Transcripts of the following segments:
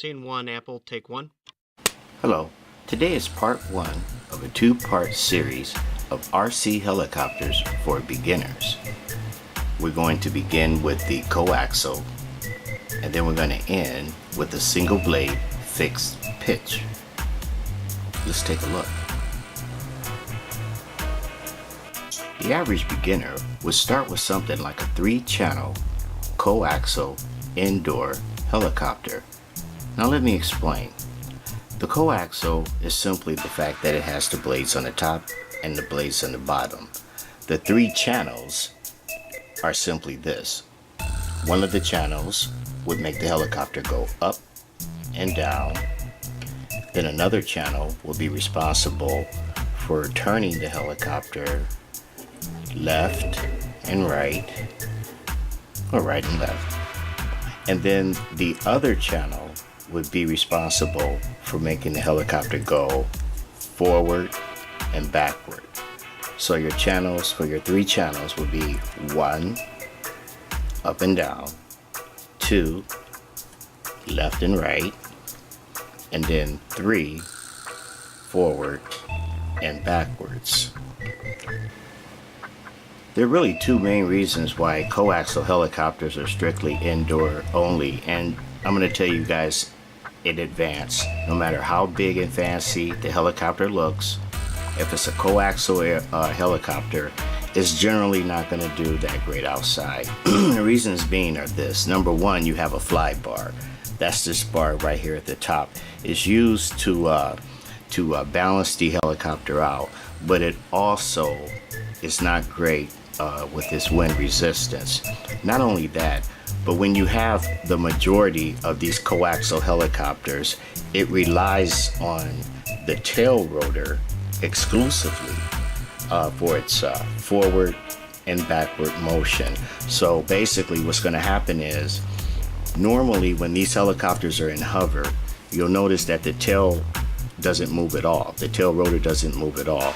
Scene 1, Apple, take 1. Hello, today is part 1 of a 2-part series of RC helicopters for beginners. We're going to begin with the coaxial, and then we're going to end with a single blade fixed pitch. Let's take a look. The average beginner would start with something like a 3-channel coaxial indoor helicopter. Now let me explain. The coaxial is simply the fact that it has the blades on the top and the blades on the bottom. The 3 channels are simply this. One of the channels would make the helicopter go up and down. Then another channel will be responsible for turning the helicopter left and right, or right and left. And then the other channel would be responsible for making the helicopter go forward and backward. So your channels for your 3 channels would be 1, up and down, 2, left and right, and then 3, forward and backwards. There are really 2 main reasons why coaxial helicopters are strictly indoor only, and I'm going to tell you guys in advance, no matter how big and fancy the helicopter looks, if it's a coaxial helicopter, it's generally not going to do that great outside. The reasons being are this. Number 1, you have a fly bar. That's this bar right here at the top. It's used to balance the helicopter out, but it also is not great with its wind resistance. Not only that, but when you have the majority of these coaxial helicopters, it relies on the tail rotor exclusively for its forward and backward motion. So basically what's going to happen is, normally when these helicopters are in hover, you'll notice that the tail doesn't move at all. The tail rotor doesn't move at all.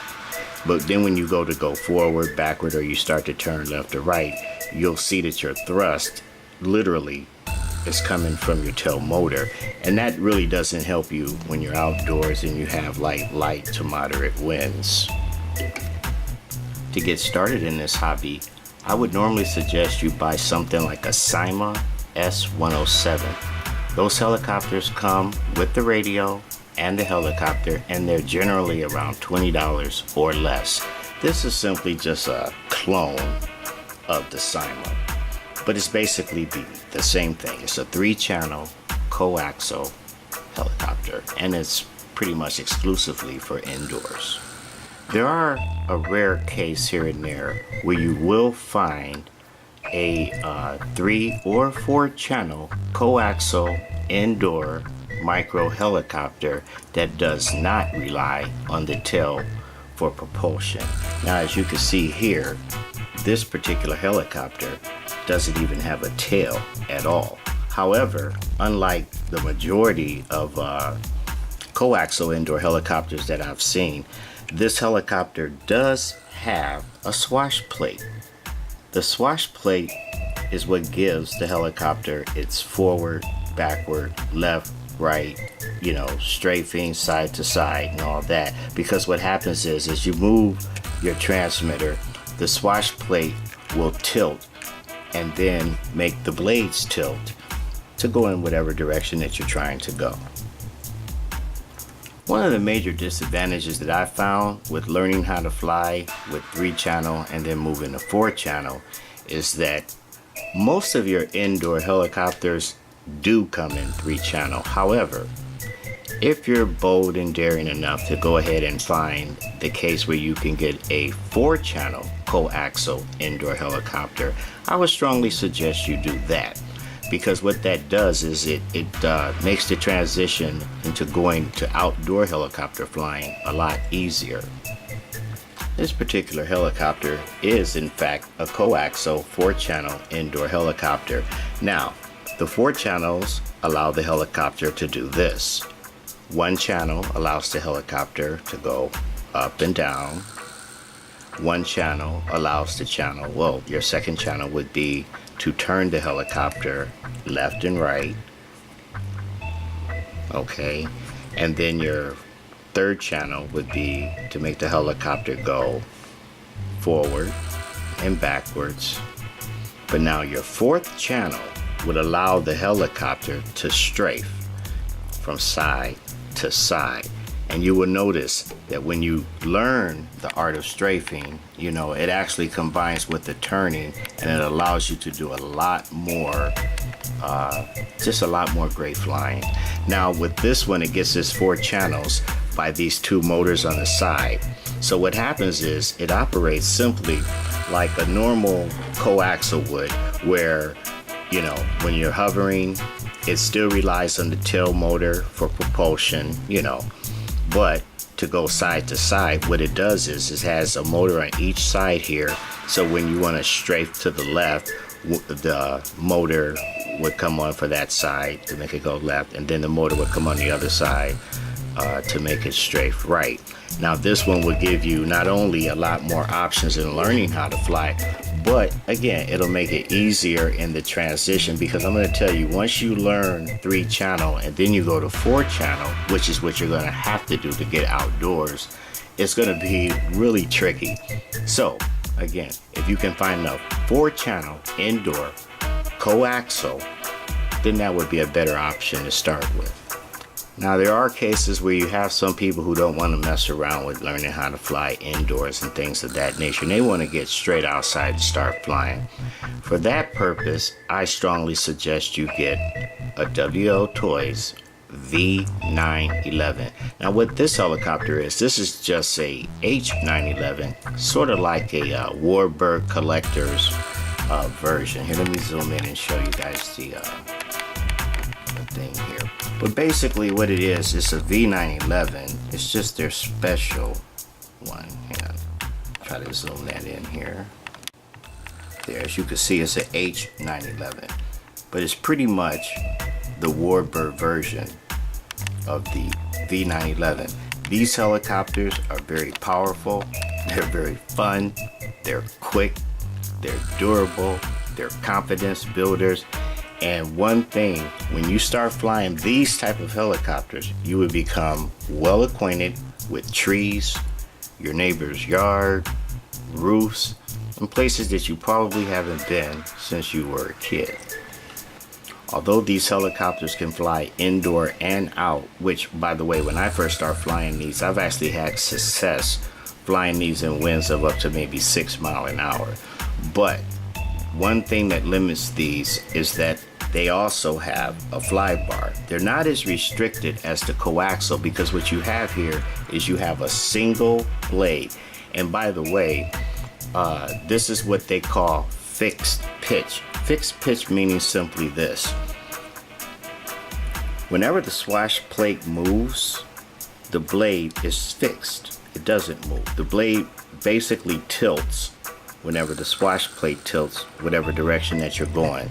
But then when you go forward, backward, or you start to turn left or right, you'll see that your thrust literally is coming from your tail motor. And that really doesn't help you when you're outdoors and you have light to moderate winds. To get started in this hobby, I would normally suggest you buy something like a Cyma S107. Those helicopters come with the radio and the helicopter, and they're generally around $20 or less. This is simply just a clone of the Cyma, but it's basically the same thing. It's a 3-channel coaxial helicopter, and it's pretty much exclusively for indoors. There are a rare case here and there where you will find a 3 or 4 channel coaxial indoor micro helicopter that does not rely on the tail for propulsion. Now, as you can see here, this particular helicopter doesn't even have a tail at all. However, unlike the majority of coaxial indoor helicopters that I've seen, this helicopter does have a swash plate. The swash plate is what gives the helicopter its forward, backward, left, right, strafing side to side and all that. Because what happens is, as you move your transmitter, the swash plate will tilt and then make the blades tilt to go in whatever direction that you're trying to go. One of the major disadvantages that I found with learning how to fly with 3-channel and then moving to 4-channel is that most of your indoor helicopters do come in 3-channel. However, if you're bold and daring enough to go ahead and find the case where you can get a 4-channel coaxial indoor helicopter, I would strongly suggest you do that, because what that does is it makes the transition into going to outdoor helicopter flying a lot easier. This particular helicopter is in fact a coaxial 4-channel indoor helicopter. Now, the 4 channels allow the helicopter to do this. 1 channel allows the helicopter to go up and down. 1 channel allows the channel, well, your second channel would be to turn the helicopter left and right. Okay, and then your third channel would be to make the helicopter go forward and backwards. But now your fourth channel would allow the helicopter to strafe from side to side. And you will notice that when you learn the art of strafing, you know, it actually combines with the turning, and it allows you to do a lot more, just a lot more great flying. Now with this one, it gets its 4 channels by these 2 motors on the side. So what happens is it operates simply like a normal coaxial would, where, you know, when you're hovering, it still relies on the tail motor for propulsion, you know. But to go side to side, what it does is it has a motor on each side here. So when you want to strafe to the left, the motor would come on for that side to make it go left, and then the motor would come on the other side to make it strafe right. Now this one will give you not only a lot more options in learning how to fly, but again, it'll make it easier in the transition, because I'm going to tell you, once you learn 3 channel and then you go to 4 channel, which is what you're going to have to do to get outdoors, it's going to be really tricky. So again, if you can find a 4 channel indoor coaxial, then that would be a better option to start with. Now there are cases where you have some people who don't want to mess around with learning how to fly indoors and things of that nature, and they want to get straight outside and start flying. For that purpose, I strongly suggest you get a WO Toys V911. Now what this helicopter is, this is just a H911, sort of like a Warbird Collector's version. Here, let me zoom in and show you guys the thing here. But basically what it is, it's a V911. It's just their special one. Hang on, try to zoom that in here. There, as you can see, it's an H911, but it's pretty much the Warbird version of the V911. These helicopters are very powerful, they're very fun, they're quick, they're durable, they're confidence builders. And one thing, when you start flying these type of helicopters, you will become well acquainted with trees, your neighbor's yard, roofs, and places that you probably haven't been since you were a kid. Although these helicopters can fly indoor and out, which, by the way, when I first started flying these, I've actually had success flying these in winds of up to maybe 6 miles an hour. But one thing that limits these is that they also have a fly bar. They're not as restricted as the coaxial, because what you have here is you have a single blade. And by the way, this is what they call fixed pitch. Fixed pitch meaning simply this: whenever the swash plate moves, the blade is fixed. It doesn't move. The blade basically tilts whenever the swash plate tilts, whatever direction that you're going.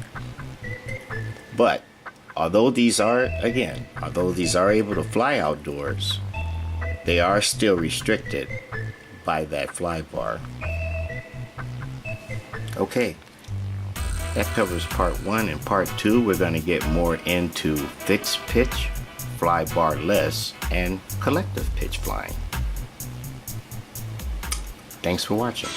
But although these are able to fly outdoors, they are still restricted by that fly bar. Okay, that covers part 1. In part 2, we're going to get more into fixed pitch, fly bar less, and collective pitch flying. Thanks for watching.